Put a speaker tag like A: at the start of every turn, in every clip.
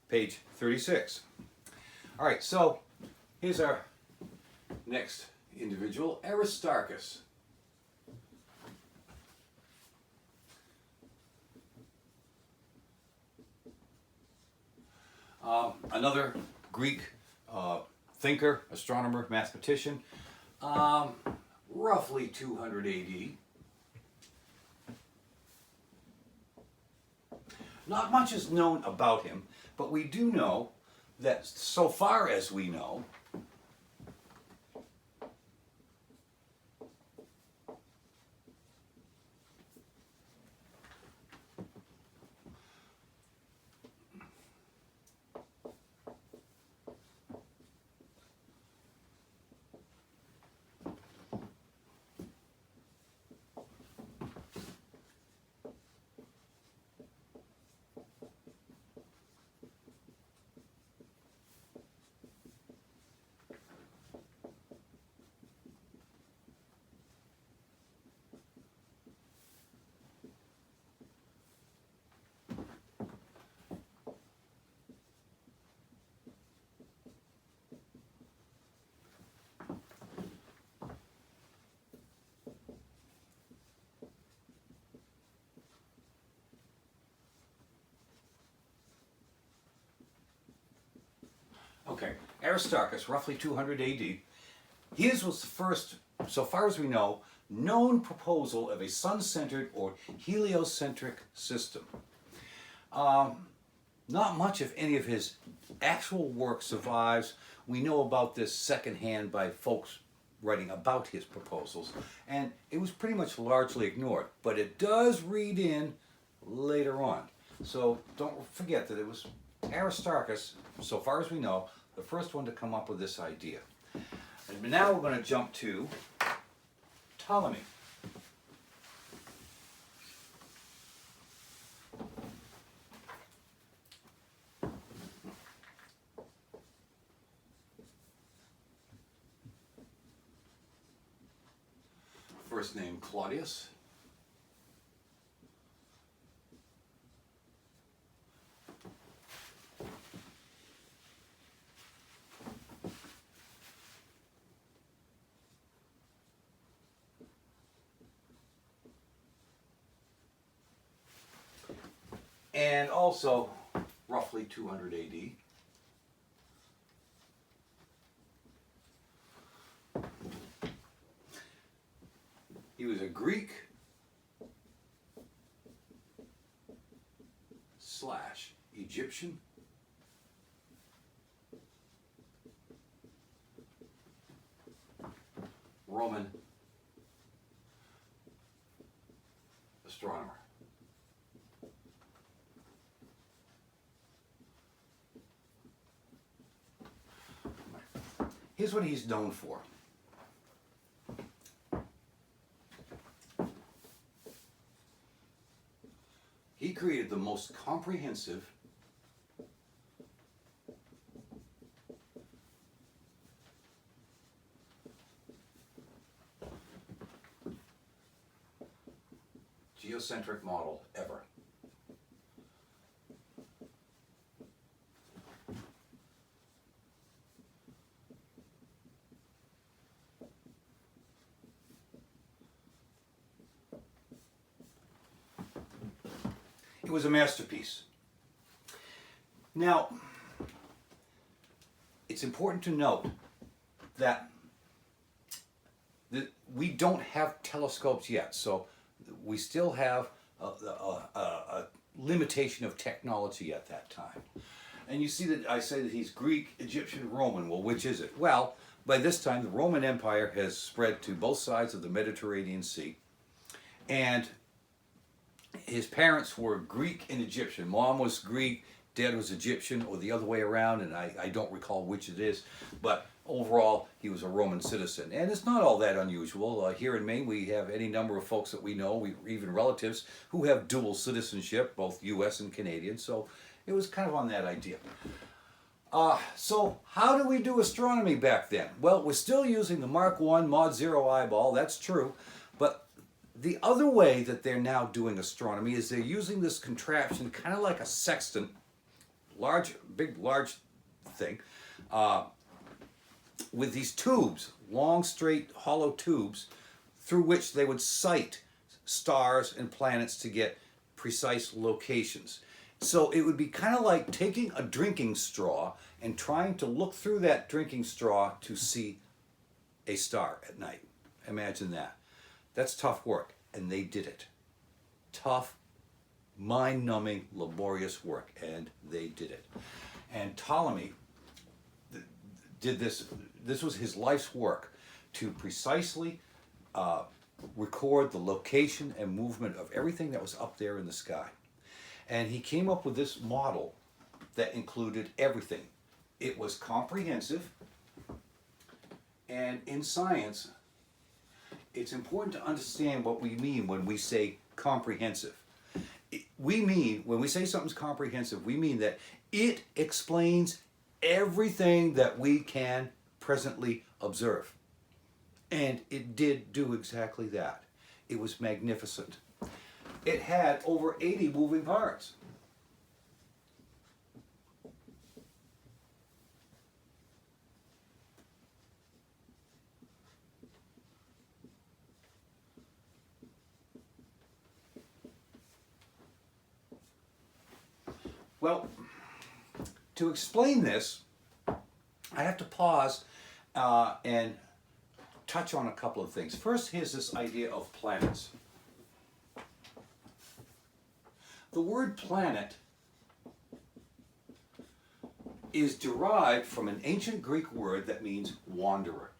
A: page 36. All right, so here's our next individual, Aristarchus. Another Greek thinker, astronomer, mathematician, roughly 200 AD. Not much is known about him, but we do know that so far as we know, okay, Aristarchus, roughly 200 AD. His was the first, so far as we know, known proposal of a sun-centered or heliocentric system. Not much of any of his actual work survives. We know about this secondhand by folks writing about his proposals, and it was pretty much largely ignored, but it does read in later on. So don't forget that it was Aristarchus, so far as we know, the first one to come up with this idea. And now we're going to jump to Ptolemy. First name Claudius. And also roughly 200 AD. He was a Greek / Egyptian Roman astronomer. Here's what he's known for. He created the most comprehensive geocentric model ever. It was a masterpiece. Now, it's important to note that we don't have telescopes yet, so we still have a limitation of technology at that time. And you see that I say that he's Greek, Egyptian, Roman. Well, which is it? Well, by this time, the Roman Empire has spread to both sides of the Mediterranean Sea, and his parents were Greek and Egyptian. Mom was Greek, dad was Egyptian, or the other way around, and I don't recall which it is, but overall he was a Roman citizen. And it's not all that unusual. Here in Maine we have any number of folks that we know, even relatives, who have dual citizenship, both US and Canadian, so it was kind of on that idea. So how do we do astronomy back then? Well, we're still using the Mark I Mod 0 eyeball, that's true, but the other way that they're now doing astronomy is they're using this contraption kind of like a sextant, large thing, with these tubes, long, straight, hollow tubes, through which they would sight stars and planets to get precise locations. So it would be kind of like taking a drinking straw and trying to look through that drinking straw to see a star at night. Imagine that. That's tough work, and they did it. Tough, mind-numbing, laborious work, and they did it. And Ptolemy did this. This was his life's work, to precisely record the location and movement of everything that was up there in the sky. And he came up with this model that included everything. It was comprehensive, and in science, it's important to understand what we mean when we say comprehensive. When we say something's comprehensive, we mean that it explains everything that we can presently observe. And it did do exactly that. It was magnificent. It had over 80 moving parts. Well, to explain this, I have to pause and touch on a couple of things. First, here's this idea of planets. The word planet is derived from an ancient Greek word that means wanderer.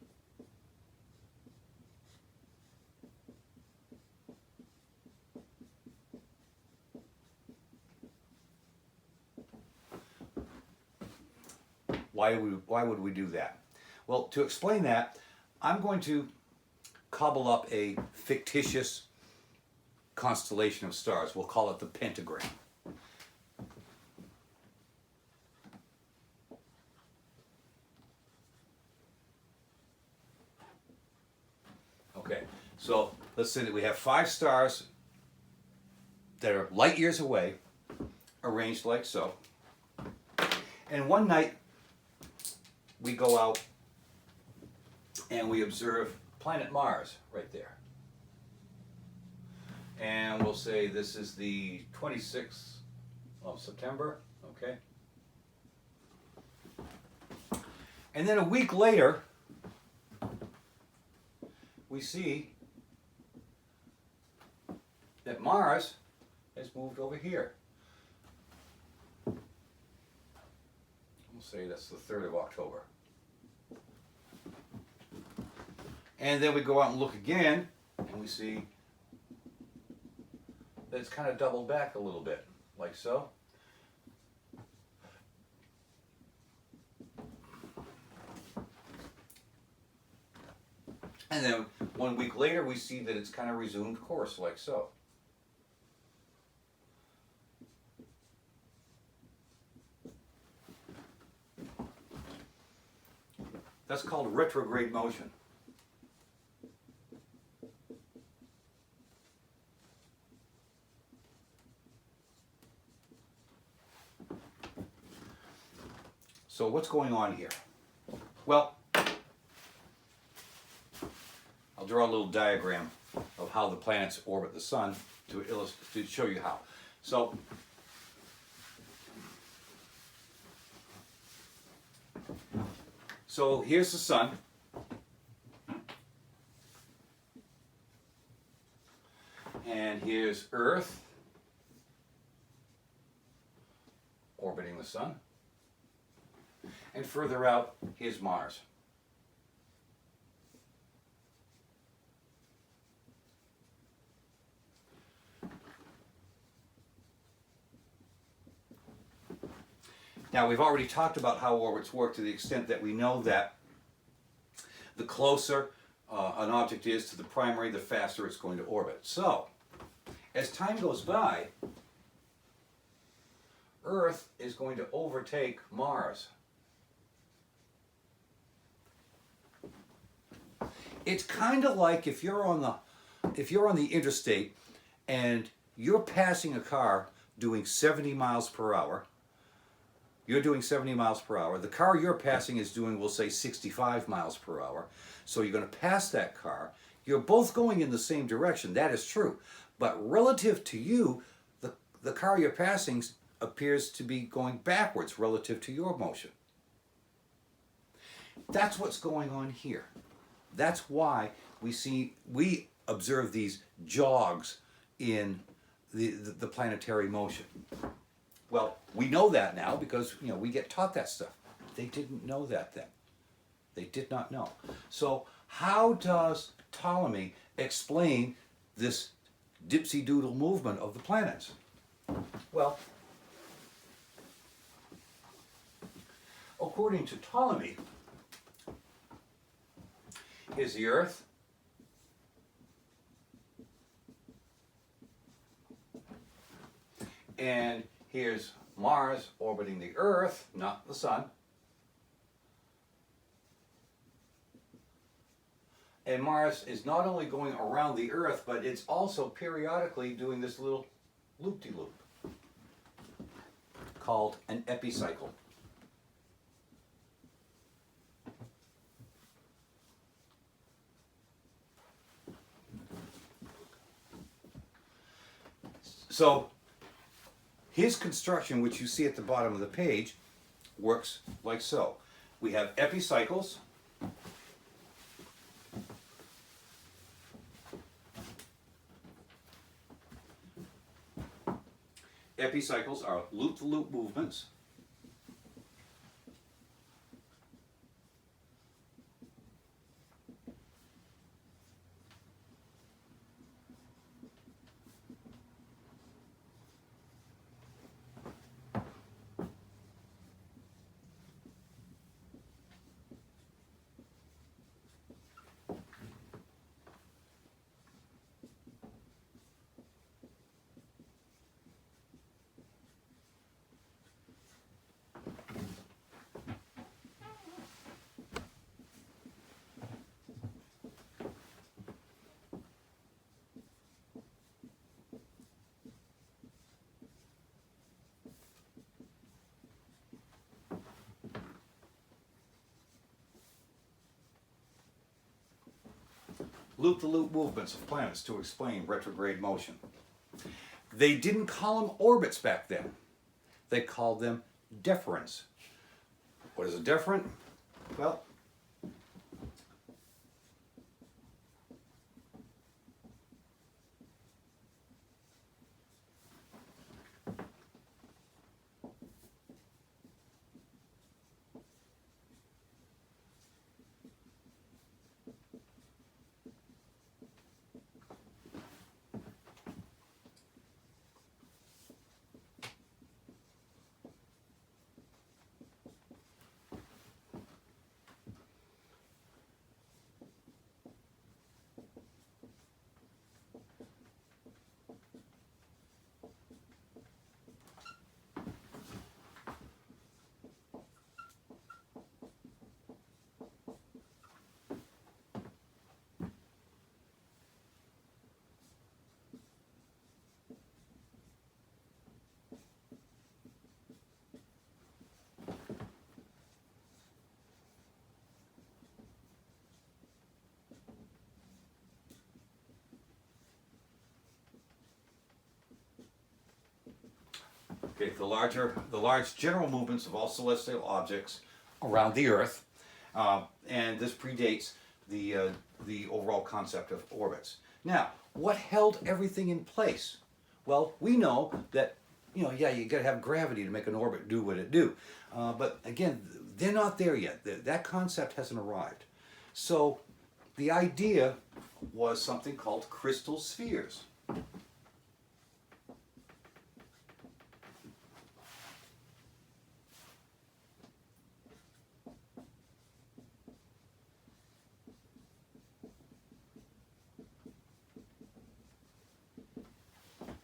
A: Why would we do that? Well, to explain that, I'm going to cobble up a fictitious constellation of stars. We'll call it the pentagram. Okay, so let's say that we have 5 stars that are light years away, arranged like so. And one night, we go out and we observe planet Mars right there. And we'll say this is the 26th of September, okay? And then a week later, we see that Mars has moved over here. We'll say that's the 3rd of October. And then we go out and look again, and we see that it's kind of doubled back a little bit, like so. And then 1 week later, we see that it's kind of resumed course, like so. That's called retrograde motion. So what's going on here? Well, I'll draw a little diagram of how the planets orbit the sun to show you how. So here's the sun. And here's Earth orbiting the sun. And further out, here's Mars. Now, we've already talked about how orbits work to the extent that we know that the closer an object is to the primary, the faster it's going to orbit. So, as time goes by, Earth is going to overtake Mars. It's kind of like if you're on the interstate and you're passing a car doing 70 miles per hour, you're doing 70 miles per hour. The car you're passing is doing, we'll say, 65 miles per hour. So you're going to pass that car. You're both going in the same direction. That is true. But relative to you, the car you're passing appears to be going backwards relative to your motion. That's what's going on here. That's why we observe these jogs in the planetary motion. Well, we know that now because we get taught that stuff. They didn't know that then. They did not know. So how does Ptolemy explain this dipsy-doodle movement of the planets? Well, according to Ptolemy, here's the Earth. And here's Mars orbiting the Earth, not the Sun. And Mars is not only going around the Earth, but it's also periodically doing this little loop-de-loop called an epicycle. So his construction, which you see at the bottom of the page, works like so. We have epicycles. Epicycles are loop-to-loop movements. Loop-to-loop movements of planets to explain retrograde motion. They didn't call them orbits back then. They called them deferents. What is a deferent? Well, okay, the large general movements of all celestial objects around the Earth, and this predates the overall concept of orbits. Now, what held everything in place? Well, we know that you got to have gravity to make an orbit do what it do, but again, they're not there yet. That concept hasn't arrived. So, the idea was something called crystal spheres.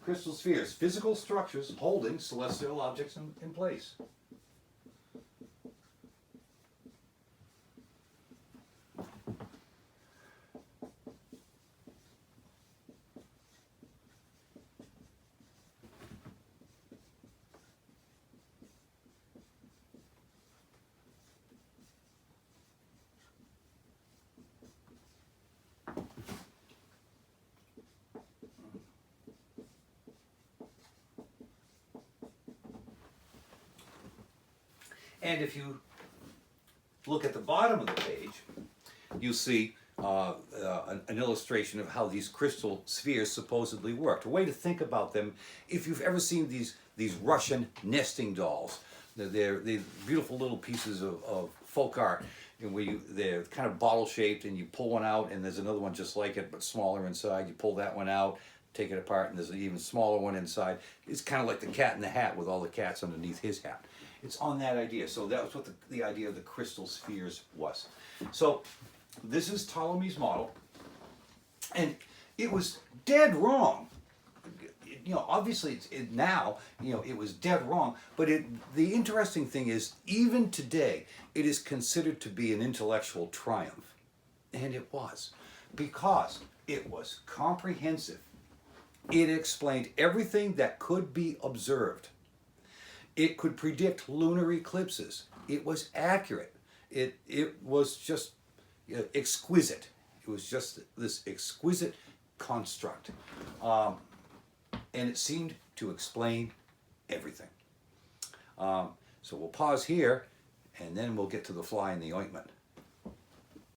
A: Crystal spheres, physical structures holding celestial objects in place. And if you look at the bottom of the page, you see an illustration of how these crystal spheres supposedly worked. A way to think about them, if you've ever seen these Russian nesting dolls, they're beautiful little pieces of folk art, and they're kind of bottle shaped, and you pull one out and there's another one just like it but smaller inside. You pull that one out, take it apart, and there's an even smaller one inside. It's kind of like the Cat in the Hat with all the cats underneath his hat. It's on that idea. So that was what the idea of the crystal spheres was. So this is Ptolemy's model, and it was dead wrong. Obviously now, it was dead wrong, but the interesting thing is, even today, it is considered to be an intellectual triumph. And it was, because it was comprehensive. It explained everything that could be observed. It could predict lunar eclipses. It was accurate. It was just exquisite. It was just this exquisite construct. And it seemed to explain everything. So we'll pause here, and then we'll get to the fly in the ointment.